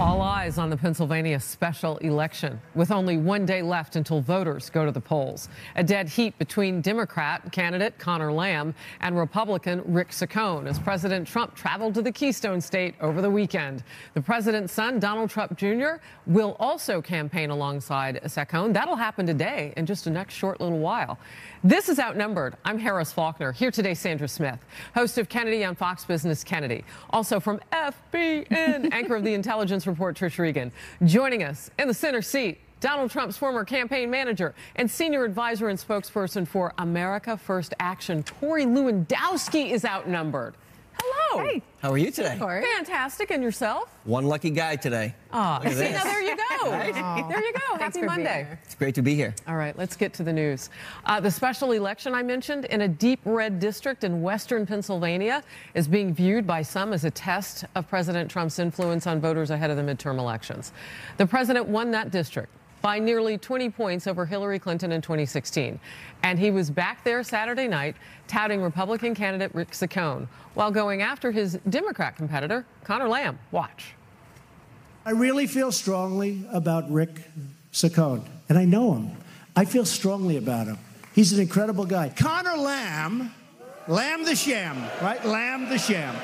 All eyes on the Pennsylvania special election, with only one day left until voters go to the polls. A dead heat between Democrat candidate Conor Lamb and Republican Rick Saccone as President Trump traveled to the Keystone State over the weekend. The president's son, Donald Trump Jr., will also campaign alongside Saccone. That'll happen today in just the next short little while. This is Outnumbered. I'm Harris Faulkner. Here today, Sandra Smith, host of Kennedy on Fox Business Kennedy. Also from FBN, anchor of the Intelligence Report, Trish Regan. Joining us in the center seat, Donald Trump's former campaign manager and senior advisor and spokesperson for America First Action, Corey Lewandowski, is outnumbered. Hello. Hey. How are you today? Fantastic. And yourself? One lucky guy today. Oh, see, now there you go. There you go. Happy Monday. It's great to be here. All right, let's get to the news. The special election I mentioned in a deep red district in western Pennsylvania is being viewed by some as a test of President Trump's influence on voters ahead of the midterm elections. The president won that district by nearly 20 points over Hillary Clinton in 2016. And he was back there Saturday night touting Republican candidate Rick Saccone while going after his Democrat competitor, Conor Lamb. Watch. I really feel strongly about Rick Saccone, and I know him. I feel strongly about him. He's an incredible guy. Conor Lamb, Lamb the Sham, right? Lamb the Sham.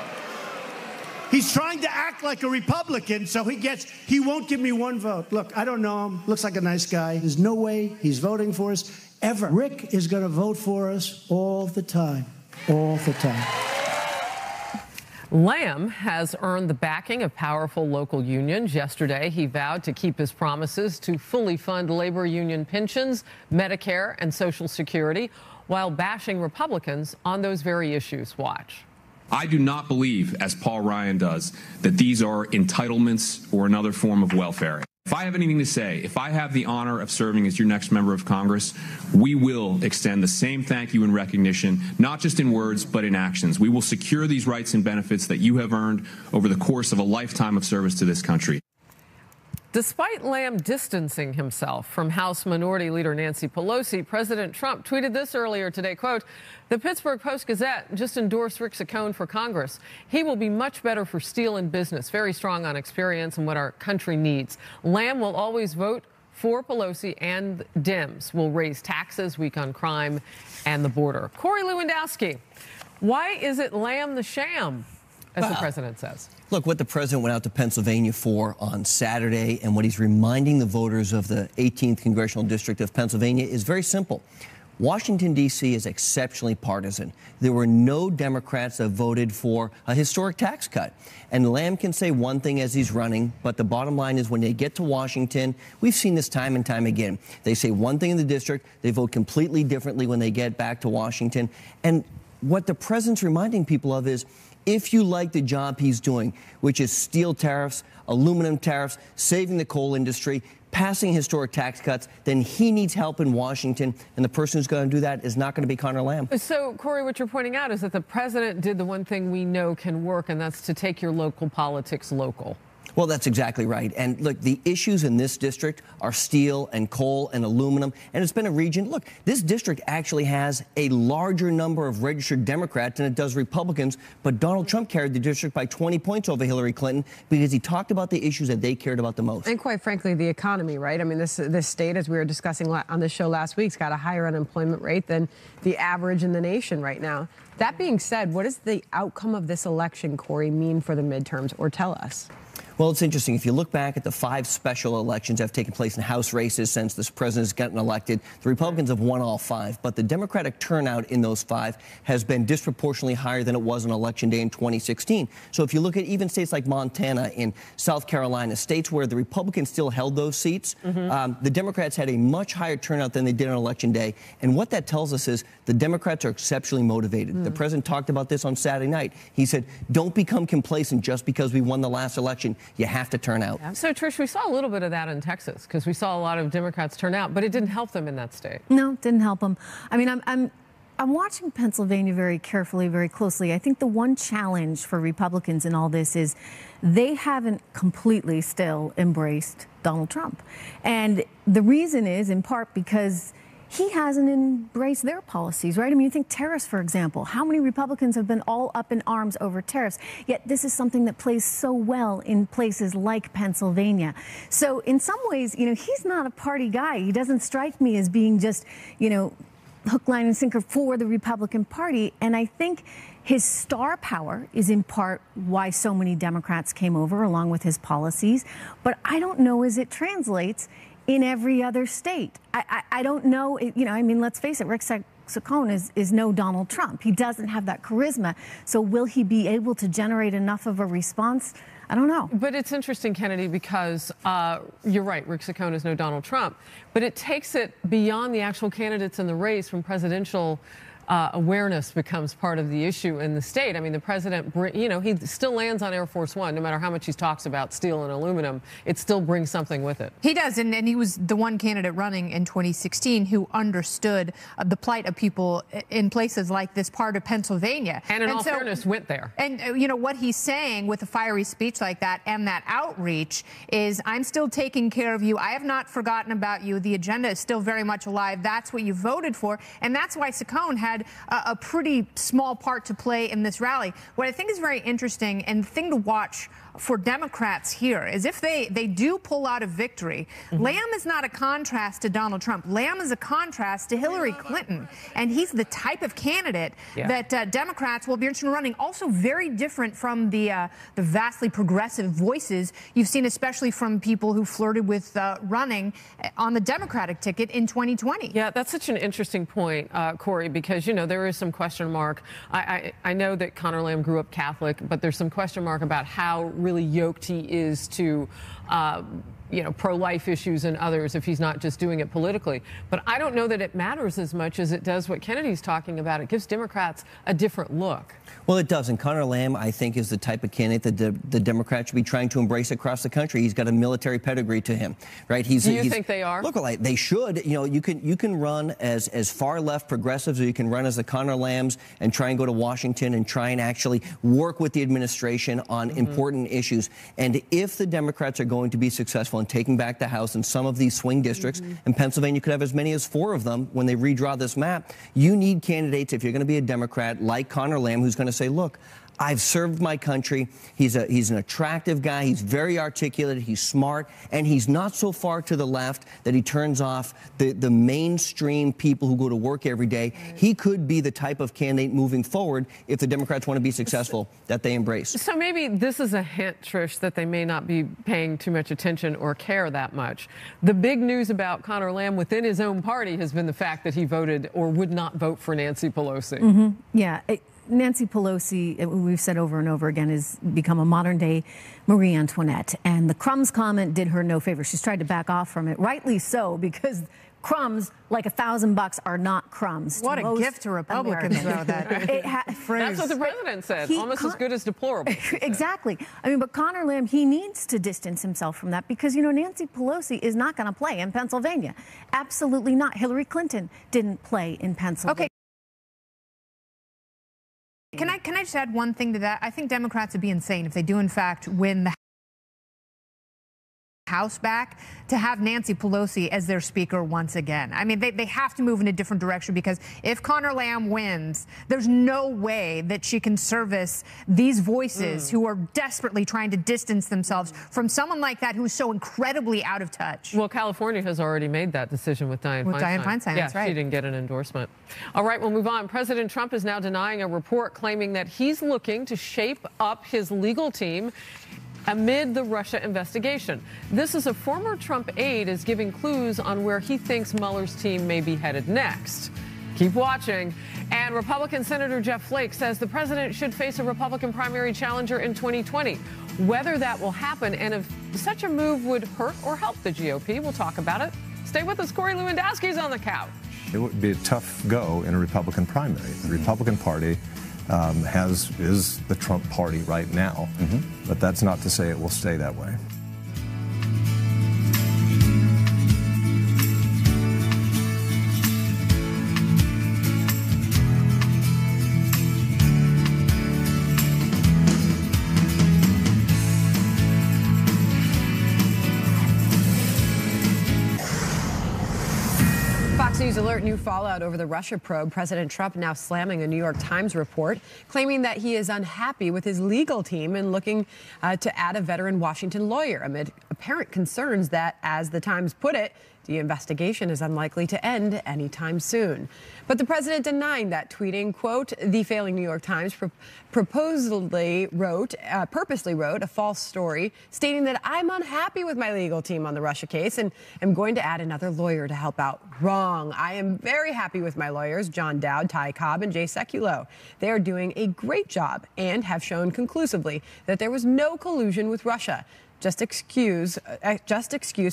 He's trying to act like a Republican, so he won't give me one vote. Look, I don't know him. Looks like a nice guy. There's no way he's voting for us ever. Rick is going to vote for us all the time. All the time. Lamb has earned the backing of powerful local unions. Yesterday, he vowed to keep his promises to fully fund labor union pensions, Medicare, and Social Security, while bashing Republicans on those very issues. Watch. I do not believe, as Paul Ryan does, that these are entitlements or another form of welfare. If I have anything to say, if I have the honor of serving as your next member of Congress, we will extend the same thank you and recognition, not just in words, but in actions. We will secure these rights and benefits that you have earned over the course of a lifetime of service to this country. Despite Lamb distancing himself from House Minority Leader Nancy Pelosi, President Trump tweeted this earlier today, quote, "The Pittsburgh Post-Gazette just endorsed Rick Saccone for Congress. He will be much better for steel and business, very strong on experience and what our country needs. Lamb will always vote for Pelosi, and Dems will raise taxes, weak on crime, and the border." Corey Lewandowski, why is it Lamb the Sham, as the president says? Look, what the president went out to Pennsylvania for on Saturday and what he's reminding the voters of the 18th Congressional District of Pennsylvania is very simple. Washington, D.C. is exceptionally partisan. There were no Democrats that voted for a historic tax cut. And Lamb can say one thing as he's running, but the bottom line is when they get to Washington, we've seen this time and time again. They say one thing in the district, they vote completely differently when they get back to Washington. And what the president's reminding people of is, if you like the job he's doing, which is steel tariffs, aluminum tariffs, saving the coal industry, passing historic tax cuts, then he needs help in Washington, and the person who's going to do that is not going to be Conor Lamb. So, Corey, what you're pointing out is that the president did the one thing we know can work, and that's to take your local politics local. Well, that's exactly right. And look, the issues in this district are steel and coal and aluminum. And it's been a region. Look, this district actually has a larger number of registered Democrats than it does Republicans. But Donald Trump carried the district by 20 points over Hillary Clinton because he talked about the issues that they cared about the most. And quite frankly, the economy, right? I mean, this state, as we were discussing on this show last week, has got a higher unemployment rate than the average in the nation right now. That being said, what does the outcome of this election, Corey, mean for the midterms? Or tell us. Well, it's interesting. If you look back at the 5 special elections that have taken place in House races since this president's gotten elected, the Republicans have won all 5. But the Democratic turnout in those 5 has been disproportionately higher than it was on Election Day in 2016. So if you look at even states like Montana and South Carolina, states where the Republicans still held those seats, the Democrats had a much higher turnout than they did on Election Day. And what that tells us is the Democrats are exceptionally motivated. The president talked about this on Saturday night. He said, don't become complacent just because we won the last election. You have to turn out. So, Trish, we saw a little bit of that in Texas because we saw a lot of Democrats turn out, but it didn't help them in that state. No, didn't help them. I mean, I'm watching Pennsylvania very carefully, very closely. I think the one challenge for Republicans in all this is they haven't completely still embraced Donald Trump. And the reason is, in part, because he hasn't embraced their policies, right? I mean, you think tariffs, for example. How many Republicans have been all up in arms over tariffs? Yet this is something that plays so well in places like Pennsylvania. So in some ways, you know, he's not a party guy. He doesn't strike me as being just, you know, hook, line, and sinker for the Republican Party. And I think his star power is in part why so many Democrats came over, along with his policies. But I don't know as it translates in every other state. I don't know, you know, I mean, let's face it, Rick Saccone is no Donald Trump. He doesn't have that charisma. So will he be able to generate enough of a response? I don't know. But it's interesting, Kennedy, because you're right, Rick Saccone is no Donald Trump. But it takes it beyond the actual candidates in the race when presidential awareness becomes part of the issue in the state. I mean, the president, you know, he still lands on Air Force One, no matter how much he talks about steel and aluminum. It still brings something with it. He does, and he was the one candidate running in 2016 who understood the plight of people in places like this part of Pennsylvania. And in all fairness, went there. And, you know, what he's saying with a fiery speech like that and that outreach is, I'm still taking care of you. I have not forgotten about you. The agenda is still very much alive. That's what you voted for. And that's why Saccone had a pretty small part to play in this rally. What I think is very interesting and the thing to watch for Democrats here is if they do pull out a victory, Lamb is not a contrast to Donald Trump. Lamb is a contrast to Hillary Clinton. And he's the type of candidate that Democrats will be interested in running. Also very different from the vastly progressive voices you've seen, especially from people who flirted with running on the Democratic ticket in 2020. Yeah, that's such an interesting point, Corey, because, you know, there is some question mark. I know that Conor Lamb grew up Catholic, but there's some question mark about how really yoked he is to, you know, pro-life issues and others if he's not just doing it politically. But I don't know that it matters as much as it does what Kennedy's talking about. It gives Democrats a different look. Well, it does. And Conor Lamb, I think, is the type of candidate that the Democrats should be trying to embrace across the country. He's got a military pedigree to him, right? Do you think they are? Look, they should. You know, you can run as far left progressives, or you can run as the Conor Lambs and try and go to Washington and try and actually work with the administration on important issues. And if the Democrats are going to be successful in taking back the House in some of these swing districts, and Pennsylvania could have as many as 4 of them when they redraw this map, you need candidates, if you're going to be a Democrat, like Conor Lamb, who's going to say, look, I've served my country. He's an attractive guy. He's very articulate. He's smart. And he's not so far to the left that he turns off the mainstream people who go to work every day. He could be the type of candidate moving forward, if the Democrats want to be successful, that they embrace. So maybe this is a hint, Trish, that they may not be paying too much attention or care that much. The big news about Conor Lamb within his own party has been the fact that he voted or would not vote for Nancy Pelosi. Yeah. Nancy Pelosi, we've said over and over again, has become a modern-day Marie Antoinette. And the crumbs comment did her no favor. She's tried to back off from it, rightly so, because crumbs, like $1,000, are not crumbs. What a gift to Republicans, though, that phrase. That's what the president said, almost as good as deplorable. Exactly. I mean, but Conor Lamb, he needs to distance himself from that because, you know, Nancy Pelosi is not going to play in Pennsylvania. Absolutely not. Hillary Clinton didn't play in Pennsylvania. Okay. Can I just add one thing to that? I think Democrats would be insane if they do, in fact, win the House back, to have Nancy Pelosi as their speaker once again. I mean, they have to move in a different direction, because if Conor Lamb wins, there's no way that she can service these voices who are desperately trying to distance themselves from someone like that who's so incredibly out of touch. Well, California has already made that decision with Dianne Feinstein. That's right. She didn't get an endorsement. All right, we'll move on. President Trump is now denying a report claiming that he's looking to shape up his legal team amid the Russia investigation. This is a former Trump aide is giving clues on where he thinks Mueller's team may be headed next. Keep watching. And Republican Senator Jeff Flake says the president should face a Republican primary challenger in 2020. Whether that will happen and if such a move would hurt or help the GOP, we'll talk about it. Stay with us. Corey Lewandowski's on the couch. It would be a tough go in a Republican primary. The Republican Party is the Trump party right now, but that's not to say it will stay that way. Fox News Alert, new fallout over the Russia probe. President Trump now slamming a New York Times report, claiming that he is unhappy with his legal team and looking to add a veteran Washington lawyer amid apparent concerns that, as the Times put it, the investigation is unlikely to end anytime soon. But the president denying that, tweeting, quote, the failing New York Times purposely wrote a false story stating that I'm unhappy with my legal team on the Russia case and am going to add another lawyer to help out. Wrong. I am very happy with my lawyers, John Dowd, Ty Cobb, and Jay Sekulow. They are doing a great job and have shown conclusively that there was no collusion with Russia. Just excuse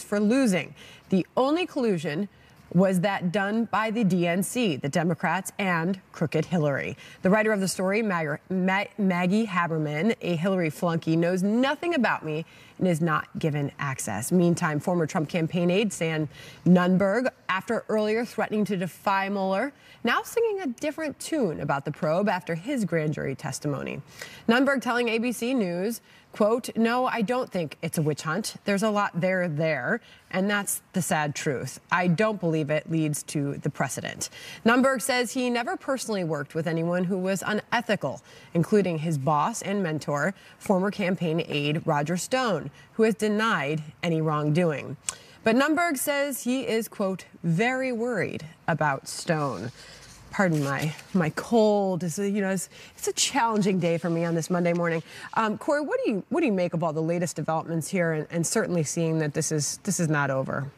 for losing. The only collusion was that done by the DNC, the Democrats, and crooked Hillary. The writer of the story, Maggie Haberman, a Hillary flunky, knows nothing about me and is not given access. Meantime, former Trump campaign aide Sam Nunberg, after earlier threatening to defy Mueller, now singing a different tune about the probe after his grand jury testimony. Nunberg telling ABC News, quote, no, I don't think it's a witch hunt. There's a lot there, and that's the sad truth. I don't believe it leads to the precedent. Nunberg says he never personally worked with anyone who was unethical, including his boss and mentor, former campaign aide Roger Stone, who has denied any wrongdoing. But Nunberg says he is, quote, very worried about Stone. Pardon my cold. It's a challenging day for me on this Monday morning. Corey, what do you make of all the latest developments here, and certainly seeing that this is not over?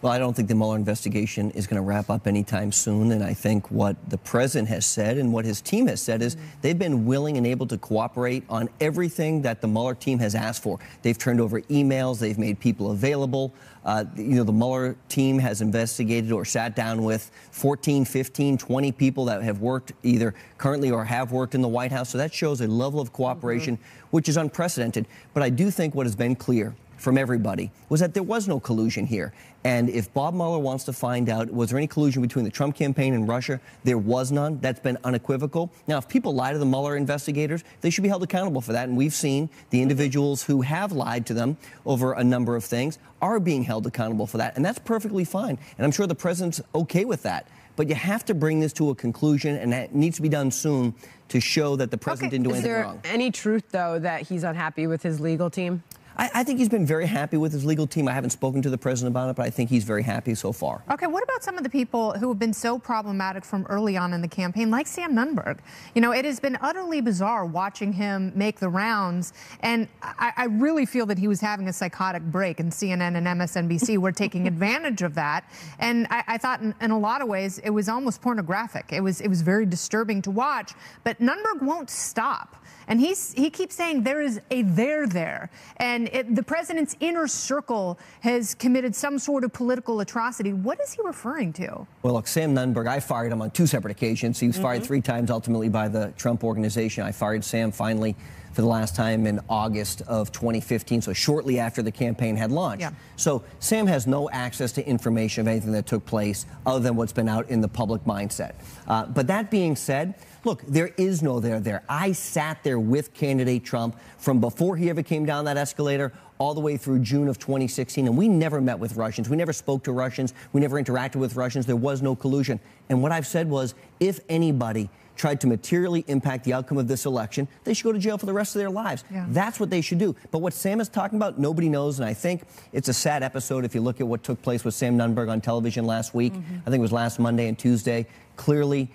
Well, I don't think the Mueller investigation is going to wrap up anytime soon, and I think what the president has said and what his team has said is they've been willing and able to cooperate on everything that the Mueller team has asked for. They've turned over emails, they've made people available. The Mueller team has investigated or sat down with 14, 15, 20 people that have worked either currently or have worked in the White House. So that shows a level of cooperation which is unprecedented. But I do think what has been clear from everybody was that there was no collusion here. And if Bob Mueller wants to find out, was there any collusion between the Trump campaign and Russia? There was none. That's been unequivocal. Now, if people lie to the Mueller investigators, they should be held accountable for that. And we've seen the individuals who have lied to them over a number of things are being held accountable for that. And that's perfectly fine. And I'm sure the president's okay with that. But you have to bring this to a conclusion, and that needs to be done soon to show that the president didn't do anything wrong. Is there any truth, though, that he's unhappy with his legal team? I think he's been very happy with his legal team. I haven't spoken to the president about it, but I think he's very happy so far. Okay, what about some of the people who have been so problematic from early on in the campaign, like Sam Nunberg? You know, it has been utterly bizarre watching him make the rounds, and I really feel that he was having a psychotic break, and CNN and MSNBC were taking advantage of that. And I thought in a lot of ways it was almost pornographic. It was very disturbing to watch, but Nunberg won't stop. And he keeps saying there is a there. And the president's inner circle has committed some sort of political atrocity. What is he referring to? Well, look, Sam Nunberg, I fired him on 2 separate occasions. He was fired 3 times ultimately by the Trump organization. I fired Sam finally for the last time in August of 2015, so shortly after the campaign had launched. Yeah. So Sam has no access to information of anything that took place other than what's been out in the public mindset. But that being said, look, there is no there. I sat there with candidate Trump from before he ever came down that escalator all the way through June of 2016, and we never met with Russians. We never spoke to Russians. We never interacted with Russians. There was no collusion. And what I've said was, if anybody tried to materially impact the outcome of this election, they should go to jail for the rest of their lives. Yeah. That's what they should do. But what Sam is talking about, nobody knows, and I think it's a sad episode if you look at what took place with Sam Nunberg on television last week. I think it was last Monday and Tuesday. Clearly,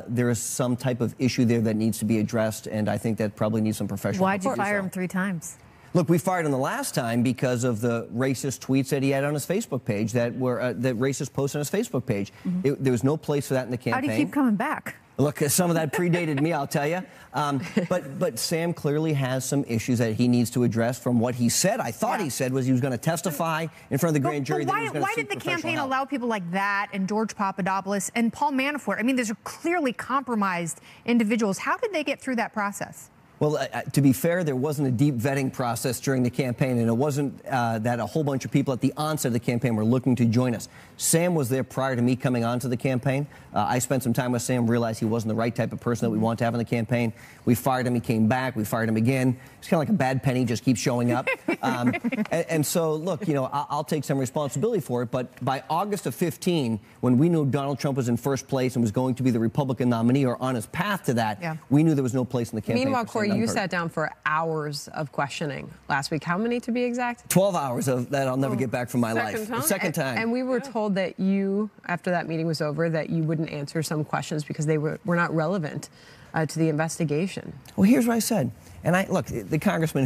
there is some type of issue there that needs to be addressed, and I think that probably needs some professional. Why'd you fire him 3 times? Look, we fired him the last time because of the racist tweets that he had on his Facebook page that were that racist posts on his Facebook page. There was no place for that in the campaign. How do you keep coming back? Look, some of that predated me, I'll tell you. But Sam clearly has some issues that he needs to address from what he said. I thought he said was he was going to testify in front of the grand jury. But why did the campaign allow people like that and George Papadopoulos and Paul Manafort? I mean, these are clearly compromised individuals. How did they get through that process? Well, to be fair, there wasn't a deep vetting process during the campaign, and it wasn't that a whole bunch of people at the onset of the campaign were looking to join us. Sam was there prior to me coming onto the campaign. I spent some time with Sam, realized he wasn't the right type of person that we want to have in the campaign. We fired him, he came back, we fired him again. It's kind of like a bad penny, just keeps showing up. And so, look, you know, I'll take some responsibility for it, but by August of 15, when we knew Donald Trump was in first place and was going to be the Republican nominee or on his path to that, we knew there was no place in the campaign. Meanwhile, Corey, you sat down for hours of questioning last week. How many, to be exact? 12 hours of that I'll never get back from my life. The second time. And we were told that you, after that meeting was over, that you wouldn't answer some questions because they were not relevant to the investigation. Well, here's what I said. And look, the congressmen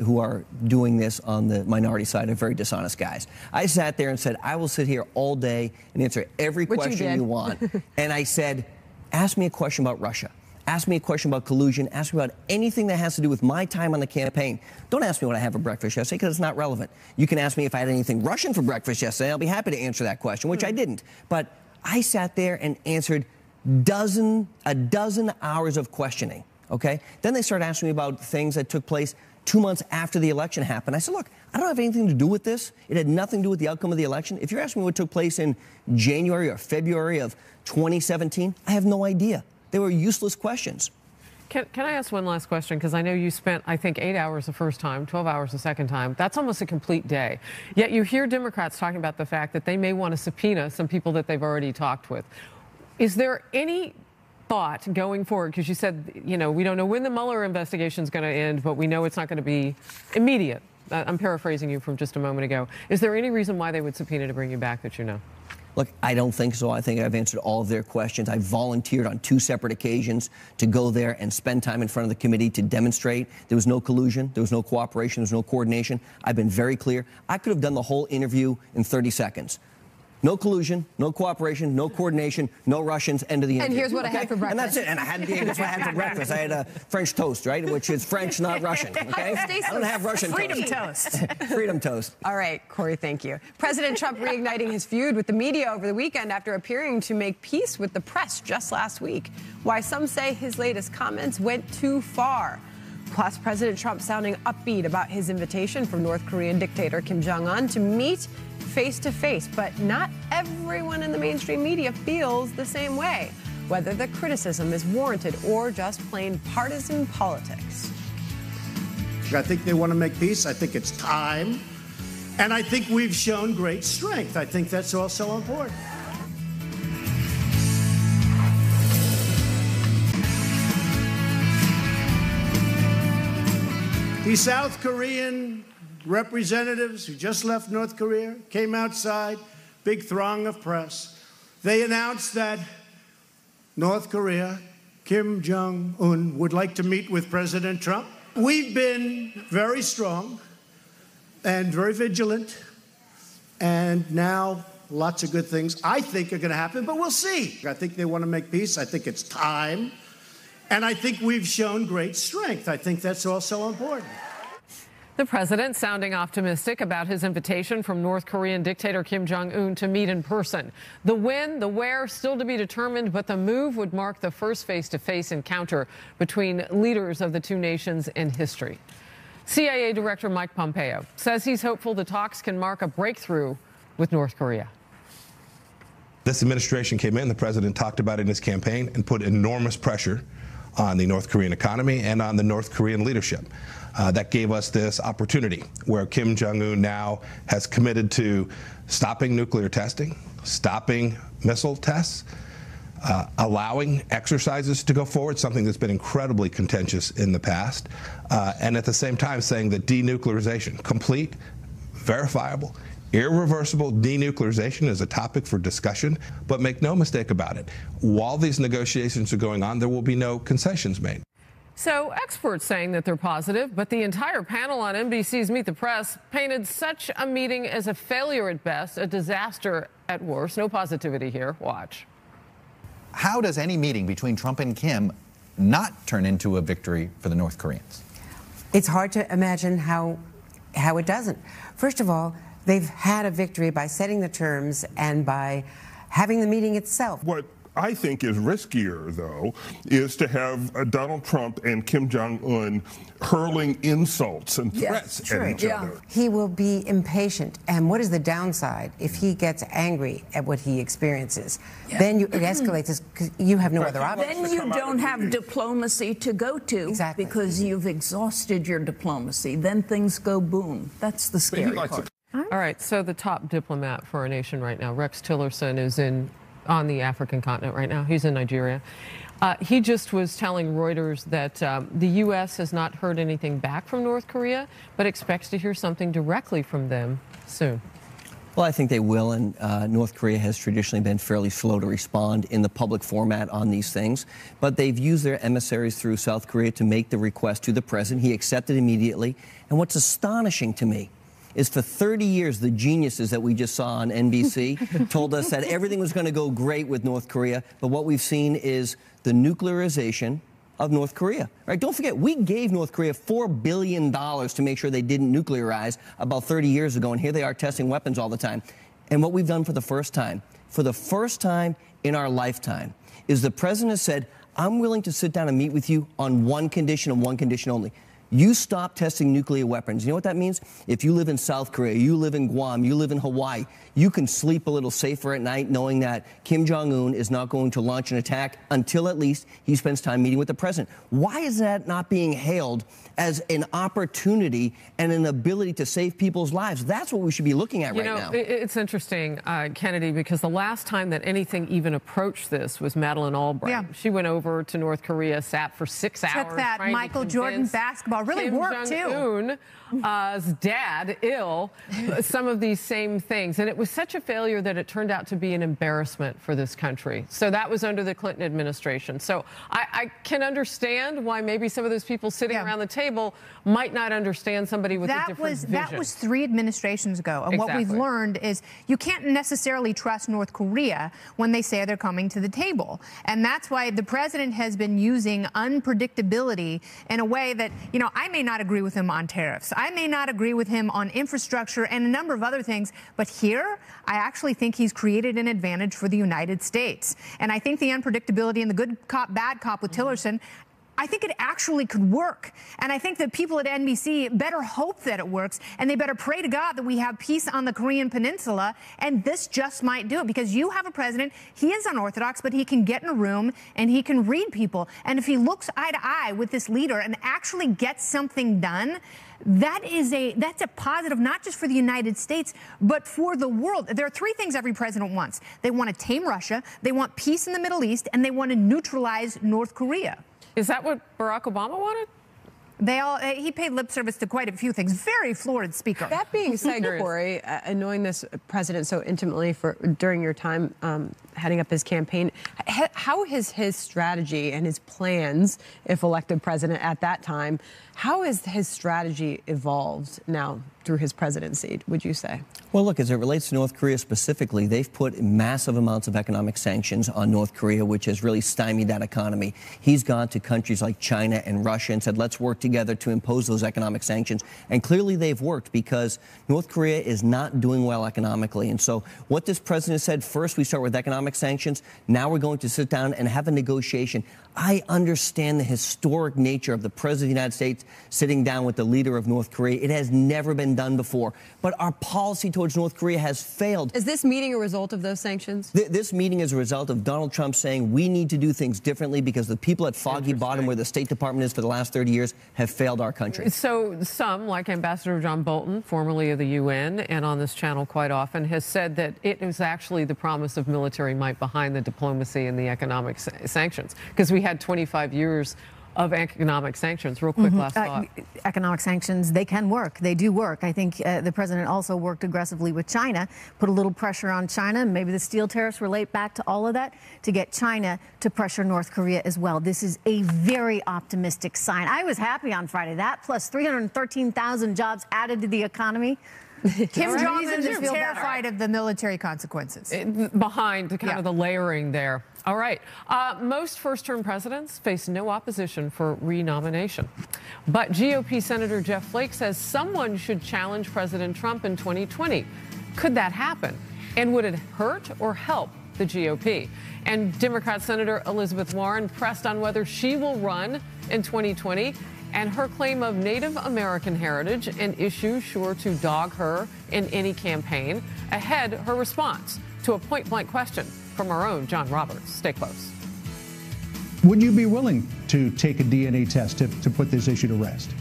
who are doing this on the minority side are very dishonest guys. I sat there and said, I will sit here all day and answer every question you want. And I said, ask me a question about Russia. Ask me a question about collusion. Ask me about anything that has to do with my time on the campaign. Don't ask me what I had for breakfast yesterday, because it's not relevant. You can ask me if I had anything Russian for breakfast yesterday. I'll be happy to answer that question, which I didn't. But I sat there and answered a dozen hours of questioning, okay? Then they started asking me about things that took place 2 months after the election happened. I said, look, I don't have anything to do with this. It had nothing to do with the outcome of the election. If you're asking me what took place in January or February of 2017, I have no idea. They were useless questions. Can I ask one last question? Because I know you spent, I think, 8 hours the first time, 12 hours the second time. That's almost a complete day. Yet you hear Democrats talking about the fact that they may want to subpoena some people that they've already talked with. Is there any thought going forward? Because you said, you know, we don't know when the Mueller investigation is going to end, but we know it's not going to be immediate. I'm paraphrasing you from just a moment ago. Is there any reason why they would subpoena to bring you back that you know? Look, I don't think so. I think I've answered all of their questions. I volunteered on 2 separate occasions to go there and spend time in front of the committee to demonstrate there was no collusion, there was no cooperation, there was no coordination. I've been very clear. I could have done the whole interview in 30 seconds. No collusion, no cooperation, no coordination, no Russians, end of the interview. And here's what I had for breakfast. And that's it. And that's what I had for breakfast. I had a French toast, right? Which is French, not Russian, okay? I don't have Russian Freedom toast. Freedom toast. All right, Corey, thank you. President Trump reigniting his feud with the media over the weekend after appearing to make peace with the press just last week. Why some say his latest comments went too far. Plus, President Trump sounding upbeat about his invitation from North Korean dictator Kim Jong-un to meet face-to-face, but not everyone in the mainstream media feels the same way, whether the criticism is warranted or just plain partisan politics. I think they want to make peace. I think it's time. And I think we've shown great strength. I think that's also important. The South Korean representatives who just left North Korea came outside, big throng of press. They announced that North Korea, Kim Jong-un, would like to meet with President Trump. We've been very strong and very vigilant, and now lots of good things I think are going to happen, but we'll see. I think they want to make peace. I think it's time. And I think we've shown great strength. I think that's also important. The president sounding optimistic about his invitation from North Korean dictator Kim Jong-un to meet in person. The when, the where, still to be determined, but the move would mark the first face-to-face encounter between leaders of the two nations in history. CIA Director Mike Pompeo says he's hopeful the talks can mark a breakthrough with North Korea. This administration came in, the president talked about it in his campaign, and put enormous pressure on the North Korean economy and on the North Korean leadership. That gave us this opportunity where Kim Jong-un now has committed to stopping nuclear testing, stopping missile tests, allowing exercises to go forward, something that's been incredibly contentious in the past, and at the same time saying that denuclearization, complete, verifiable, irreversible denuclearization is a topic for discussion, but make no mistake about it. While these negotiations are going on, there will be no concessions made. So experts saying that they're positive, but the entire panel on NBC's Meet the Press painted such a meeting as a failure at best, a disaster at worst. No positivity here. Watch. How does any meeting between Trump and Kim not turn into a victory for the North Koreans? It's hard to imagine how it doesn't. First of all, they've had a victory by setting the terms and by having the meeting itself. What I think is riskier, though, is to have Donald Trump and Kim Jong-un hurling insults and threats at each other. He will be impatient. And what is the downside if he gets angry at what he experiences? Then it escalates because you have no other option. Then you don't have diplomacy to go to because you've exhausted your diplomacy. Then things go boom. That's the scary part. All right, so the top diplomat for our nation right now, Rex Tillerson, is on the African continent right now. He's in Nigeria. He just was telling Reuters that the U.S. has not heard anything back from North Korea, but expects to hear something directly from them soon. Well, I think they will, and North Korea has traditionally been fairly slow to respond in the public format on these things. But they've used their emissaries through South Korea to make the request to the president. He accepted immediately. And what's astonishing to me is for 30 years, the geniuses that we just saw on NBC told us that everything was going to go great with North Korea. But what we've seen is the nuclearization of North Korea. Right? Don't forget, we gave North Korea $4 billion to make sure they didn't nuclearize about 30 years ago. And here they are testing weapons all the time. And what we've done for the first time in our lifetime, is the president has said, I'm willing to sit down and meet with you on one condition and one condition only. You stop testing nuclear weapons. You know what that means? If you live in South Korea, you live in Guam, you live in Hawaii, you can sleep a little safer at night knowing that Kim Jong-un is not going to launch an attack until at least he spends time meeting with the president. Why is that not being hailed as an opportunity and an ability to save people's lives? That's what we should be looking at right now. It's interesting, Kennedy, because the last time that anything even approached this was Madeleine Albright. Yeah. She went over to North Korea, sat for 6 hours. Took that Michael Jordan basketball. Really Kim worked, too. Jong-un's dad ill, some of these same things. And it was such a failure that it turned out to be an embarrassment for this country. So that was under the Clinton administration. So I can understand why maybe some of those people sitting around the table might not understand somebody with a different vision. That was 3 administrations ago. And what we've learned is you can't necessarily trust North Korea when they say they're coming to the table. And that's why the president has been using unpredictability in a way that, you know, I may not agree with him on tariffs. I may not agree with him on infrastructure and a number of other things. But here, I actually think he's created an advantage for the United States. And I think the unpredictability and the good cop, bad cop with Tillerson, I think it actually could work. And I think that people at NBC better hope that it works, and they better pray to God that we have peace on the Korean Peninsula, and this just might do it. Because you have a president, he is unorthodox, but he can get in a room and he can read people. And if he looks eye to eye with this leader and actually gets something done, that's a positive, not just for the United States, but for the world. There are 3 things every president wants. They want to tame Russia, they want peace in the Middle East, and they want to neutralize North Korea. Is that what Barack Obama wanted? He paid lip service to quite a few things. Very florid speaker. That being said, Corey, knowing this president so intimately during your time heading up his campaign, how has his strategy and his plans, if elected president at that time, how has his strategy evolved now through his presidency, would you say? Well, look, as it relates to North Korea specifically, they've put massive amounts of economic sanctions on North Korea, which has really stymied that economy. He's gone to countries like China and Russia and said, let's work together to impose those economic sanctions. And clearly they've worked because North Korea is not doing well economically. And so what this president said, first we start with economic sanctions. Now we're going to sit down and have a negotiation. I understand the historic nature of the president of the United States sitting down with the leader of North Korea. It has never been done before. But our policy towards North Korea has failed. Is this meeting a result of those sanctions? This meeting is a result of Donald Trump saying we need to do things differently because the people at Foggy Bottom, where the State Department is for the last 30 years, have failed our country. So some, like Ambassador John Bolton, formerly of the UN, and on this channel quite often, has said that it is actually the promise of military might behind the diplomacy and the economic sanctions. Because we had 25 years of economic sanctions. Real quick, last thought. Economic sanctions, they can work. They do work. I think the president also worked aggressively with China, put a little pressure on China. Maybe the steel tariffs relate back to all of that to get China to pressure North Korea as well. This is a very optimistic sign. I was happy on Friday. That plus 313,000 jobs added to the economy. Kim Jong-un is terrified of the military consequences. Behind kind of the layering there. All right. Most first-term presidents face no opposition for renomination. But GOP Senator Jeff Flake says someone should challenge President Trump in 2020. Could that happen? And would it hurt or help the GOP. And Democrat Senator Elizabeth Warren pressed on whether she will run in 2020 and her claim of Native American heritage, an issue sure to dog her in any campaign. Ahead, her response to a point-blank question from our own John Roberts. Stay close. Would you be willing to take a DNA test to put this issue to rest?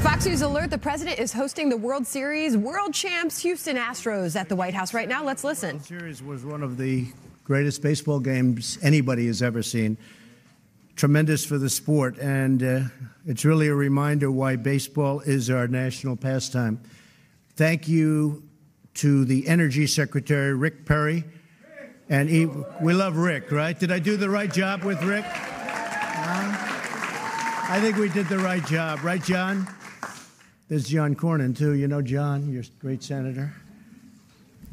Fox News alert, the president is hosting the World Series world champs Houston Astros at the White House right now. Let's listen. The Series was one of the greatest baseball games anybody has ever seen. Tremendous for the sport, and it's really a reminder why baseball is our national pastime. Thank you to the Energy Secretary, Rick Perry. And we love Rick, right? Did I do the right job with Rick? I think we did the right job. Right, John? There's John Cornyn, too. You know John, you're a great senator.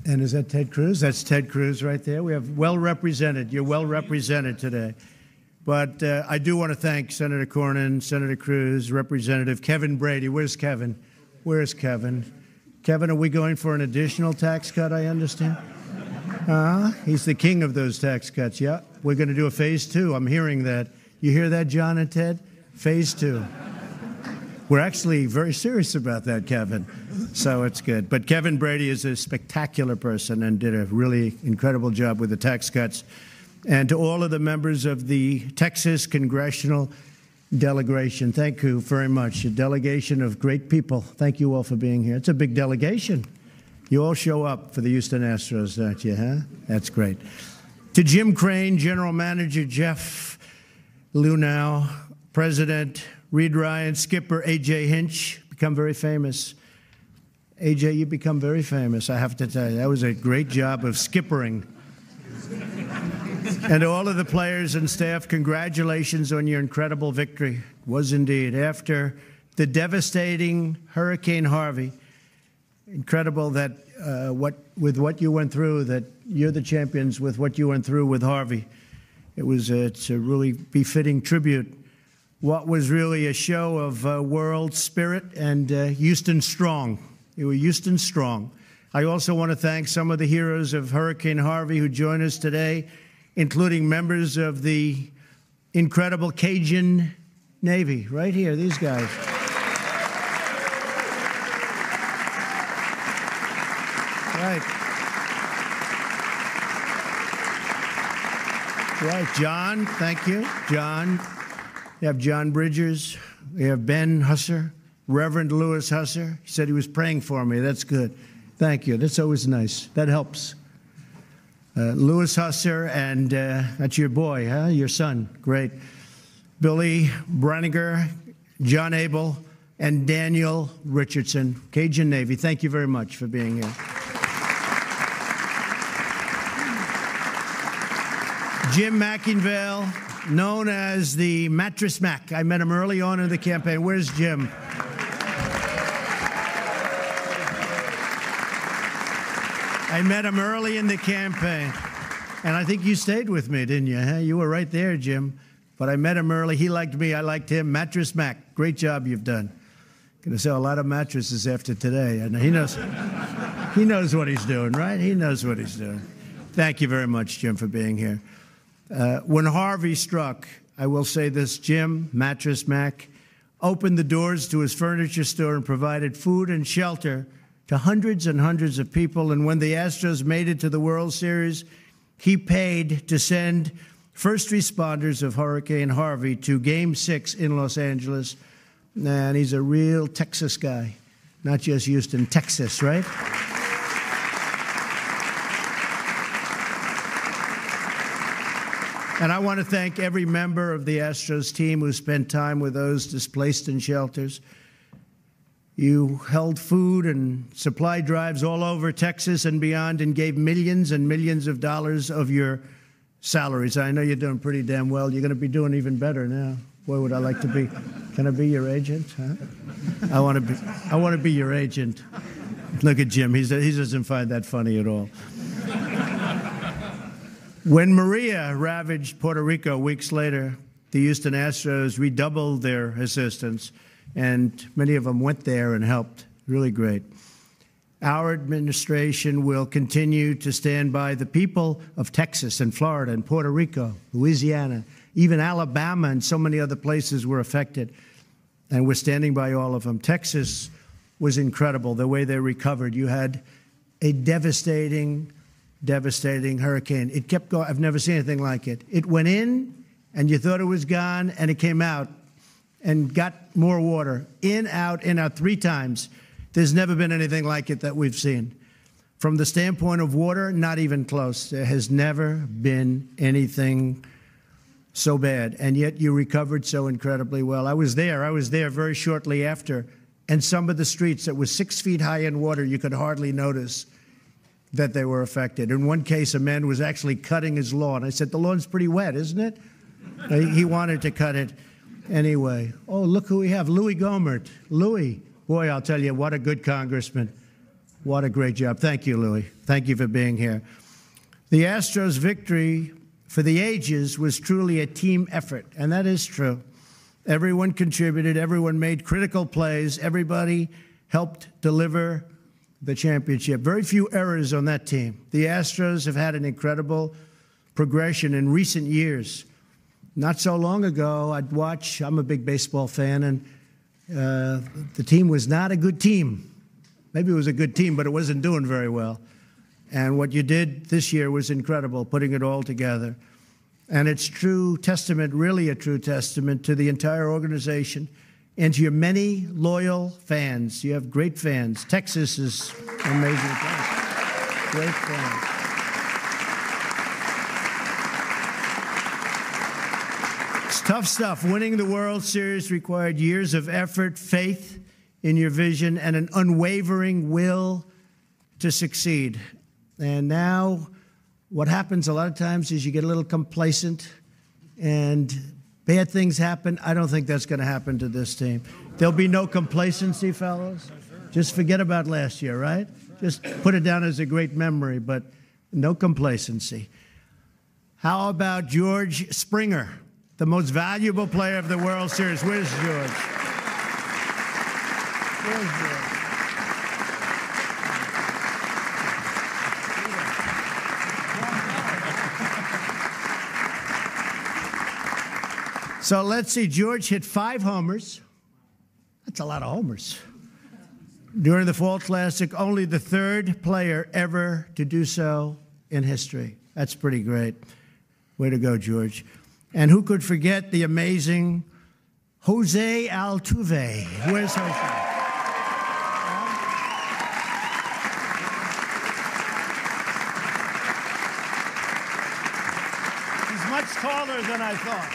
And is that Ted Cruz? That's Ted Cruz right there. We have well represented. You're well represented today. But I do want to thank Senator Cornyn, Senator Cruz, Representative Kevin Brady. Where's Kevin? Where's Kevin? Kevin, are we going for an additional tax cut, I understand? He's the king of those tax cuts, yeah. We're going to do a phase 2. I'm hearing that. You hear that, John and Ted? Phase 2. We're actually very serious about that, Kevin. So it's good. But Kevin Brady is a spectacular person and did a really incredible job with the tax cuts. And to all of the members of the Texas congressional delegation, thank you very much. A delegation of great people. Thank you all for being here. It's a big delegation. You all show up for the Houston Astros, don't you, huh? That's great. To Jim Crane, General Manager Jeff Lunau, President Reed Ryan, Skipper A.J. Hinch, become very famous. A.J., you become very famous, I have to tell you. That was a great job of skippering. And to all of the players and staff, congratulations on your incredible victory. It was indeed. After the devastating Hurricane Harvey, incredible that with what you went through, that you're the champions with what you went through with Harvey. It's a really befitting tribute. What was really a show of world spirit and Houston strong. You were Houston strong. I also want to thank some of the heroes of Hurricane Harvey who join us today, including members of the incredible Cajun Navy. Right here, these guys. Right. Right, John, thank you. John, you have John Bridgers, you have Ben Husser, Reverend Louis Husser. He said he was praying for me. That's good. Thank you. That's always nice. That helps. Louis Husser, and that's your boy, huh? Your son. Great. Billy Braniger, John Abel, and Daniel Richardson, Cajun Navy. Thank you very much for being here. Jim McIngvale, known as the Mattress Mac. I met him early on in the campaign. Where's Jim? I met him early in the campaign. And I think you stayed with me, didn't you? Huh? You were right there, Jim. But I met him early. He liked me. I liked him. Mattress Mac, great job you've done. Going to sell a lot of mattresses after today. And he knows what he's doing, right? He knows what he's doing. Thank you very much, Jim, for being here. When Harvey struck, I will say this, Jim, Mattress Mac, opened the doors to his furniture store and provided food and shelter to hundreds and hundreds of people. And when the Astros made it to the World Series, he paid to send first responders of Hurricane Harvey to Game 6 in Los Angeles. And he's a real Texas guy, not just Houston, Texas, right? And I want to thank every member of the Astros team who spent time with those displaced in shelters. You held food and supply drives all over Texas and beyond and gave millions and millions of dollars of your salaries. I know you're doing pretty damn well. You're going to be doing even better now. Boy, would I like to be. Can I be your agent? Huh? I want to be your agent. Look at Jim. He doesn't find that funny at all. When Maria ravaged Puerto Rico weeks later, the Houston Astros redoubled their assistance. and many of them went there and helped. Really great. Our administration will continue to stand by the people of Texas and Florida and Puerto Rico, Louisiana, even Alabama and so many other places were affected. And we're standing by all of them. Texas was incredible, the way they recovered. You had a devastating hurricane. It kept going. I've never seen anything like it. It went in, and you thought it was gone, and it came out and got more water. In, out, 3 times. There's never been anything like it that we've seen. From the standpoint of water, not even close. There has never been anything so bad, and yet you recovered so incredibly well. I was there very shortly after, and some of the streets that were 6 feet high in water, you could hardly notice that they were affected. In one case, a man was actually cutting his lawn. I said, the lawn's pretty wet, isn't it? He wanted to cut it anyway. Oh, look who we have, Louis Gohmert. Louis, boy, I'll tell you, what a good congressman. What a great job. Thank you, Louis. Thank you for being here. The Astros' victory for the ages was truly a team effort, and that is true. Everyone contributed. Everyone made critical plays. Everybody helped deliver the championship. Very few errors on that team. The Astros have had an incredible progression in recent years. Not so long ago, I'd watch, I'm a big baseball fan, and the team was not a good team. Maybe it was a good team, but it wasn't doing very well. And what you did this year was incredible, putting it all together. And it's true testament, really a true testament to the entire organization and to your many loyal fans. You have great fans. Texas is an amazing place. Great fans. It's tough stuff. Winning the World Series required years of effort, faith in your vision, and an unwavering will to succeed. And now what happens a lot of times is you get a little complacent and bad things happen. I don't think that's going to happen to this team. There'll be no complacency, fellows. Just forget about last year, right? Just put it down as a great memory, but no complacency. How about George Springer, the most valuable player of the World Series? Where's George? Where's George? So let's see, George hit 5 homers. That's a lot of homers. During the Fall Classic, only the 3rd player ever to do so in history. That's pretty great. Way to go, George. And who could forget the amazing Jose Altuve? Where's Jose? He's much taller than I thought.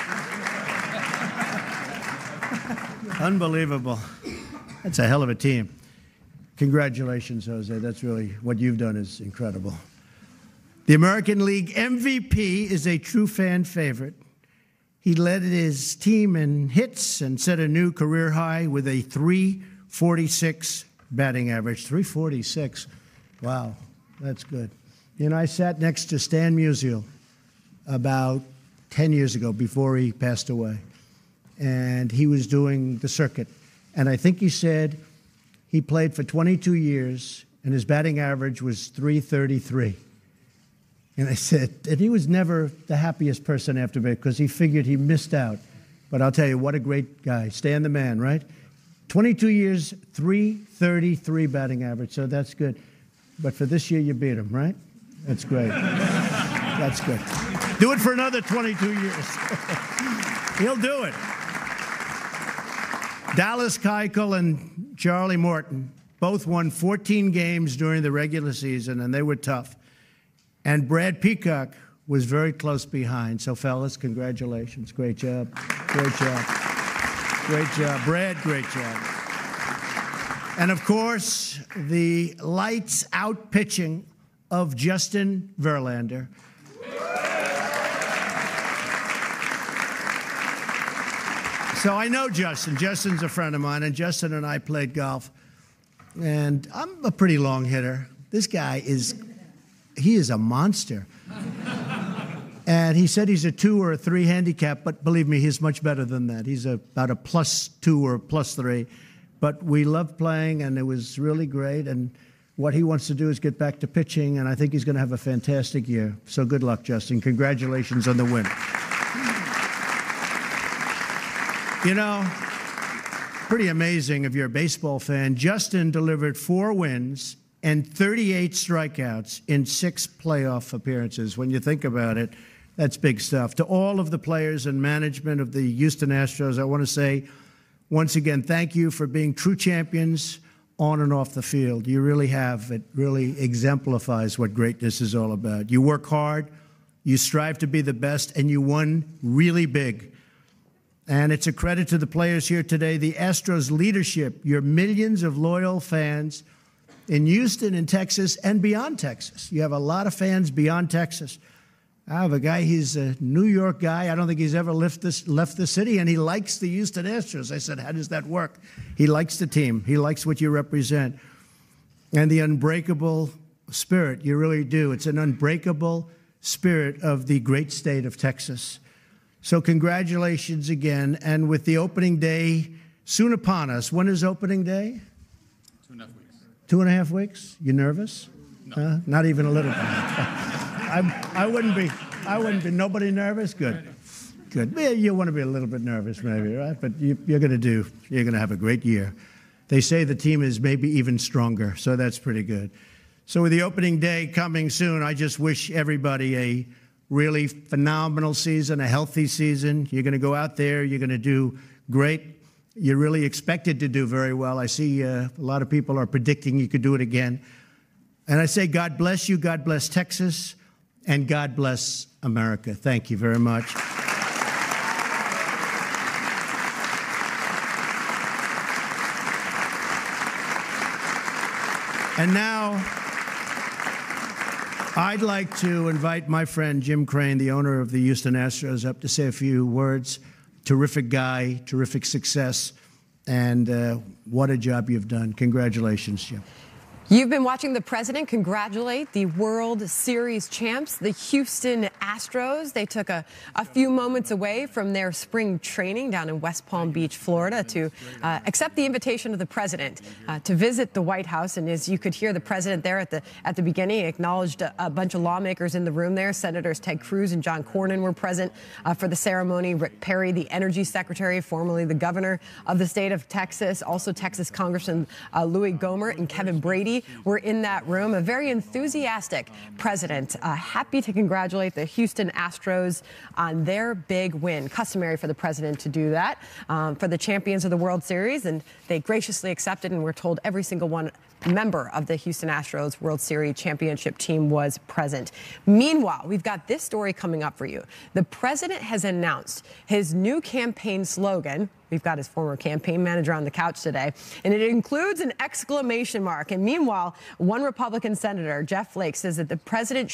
Unbelievable. That's a hell of a team. Congratulations, Jose. That's really, what you've done is incredible. The American League MVP is a true fan favorite. He led his team in hits and set a new career high with a .346 batting average. .346. Wow, that's good. You know, I sat next to Stan Musial about 10 years ago before he passed away. And he was doing the circuit. And I think he said he played for 22 years, and his batting average was .333. And I said, and he was never the happiest person after that because he figured he missed out. But I'll tell you, what a great guy. Stan the man, right? 22 years, .333 batting average, so that's good. But for this year, you beat him, right? That's great. That's good. Do it for another 22 years. He'll do it. Dallas Keuchel and Charlie Morton both won 14 games during the regular season, and they were tough. And Brad Peacock was very close behind. So, fellas, congratulations. Great job. Great job. Great job. Brad, great job. And, of course, the lights-out pitching of Justin Verlander. So I know Justin. Justin's a friend of mine, and Justin and I played golf. And I'm a pretty long hitter. This guy is, he is a monster. And he said he's a 2 or a 3 handicap, but believe me, he's much better than that. He's about a +2 or a +3. But we love playing, and it was really great. And what he wants to do is get back to pitching, and I think he's going to have a fantastic year. So good luck, Justin. Congratulations on the win. You know, pretty amazing if you're a baseball fan. Justin delivered 4 wins and 38 strikeouts in 6 playoff appearances. When you think about it, that's big stuff. To all of the players and management of the Houston Astros, I want to say, once again, thank you for being true champions on and off the field. You really have. It really exemplifies what greatness is all about. You work hard, you strive to be the best, and you won really big. And it's a credit to the players here today, the Astros leadership, your millions of loyal fans in Houston and Texas and beyond Texas. You have a lot of fans beyond Texas. I have a guy, he's a New York guy. I don't think he's ever left the city, and he likes the Houston Astros. I said, how does that work? He likes the team. He likes what you represent. And the unbreakable spirit, you really do. It's an unbreakable spirit of the great state of Texas. So congratulations again. And with the opening day soon upon us, when is opening day? 2.5 weeks. 2.5 weeks? You nervous? No. Not even a little bit. I wouldn't be. Nobody nervous? Good. Good. Yeah, you want to be a little bit nervous maybe, right? But you're going to have a great year. They say the team is maybe even stronger, so that's pretty good. So with the opening day coming soon, I just wish everybody a really phenomenal season, a healthy season. You're going to go out there. You're going to do great. You're really expected to do very well. I see a lot of people are predicting you could do it again. And I say God bless you, God bless Texas, and God bless America. Thank you very much. And now, I'd like to invite my friend Jim Crane, the owner of the Houston Astros, up to say a few words. Terrific guy, terrific success, and what a job you've done. Congratulations, Jim. You've been watching the president congratulate the World Series champs, the Houston Astros. They took a few moments away from their spring training down in West Palm Beach, Florida, to accept the invitation of the president to visit the White House. And as you could hear, the president there at the beginning acknowledged a bunch of lawmakers in the room there. Senators Ted Cruz and John Cornyn were present for the ceremony. Rick Perry, the energy secretary, formerly the governor of the state of Texas, also Texas Congressman Louis Gohmert and Kevin Brady were in that room. A very enthusiastic president, happy to congratulate the Houston Astros on their big win. Customary for the president to do that for the champions of the World Series, and they graciously accepted, and we're told every single one member of the Houston Astros World Series championship team was present. Meanwhile, we've got this story coming up for you. The president has announced his new campaign slogan. We've got his former campaign manager on the couch today, and it includes an exclamation mark. And meanwhile, one Republican senator, Jeff Flake, says that the president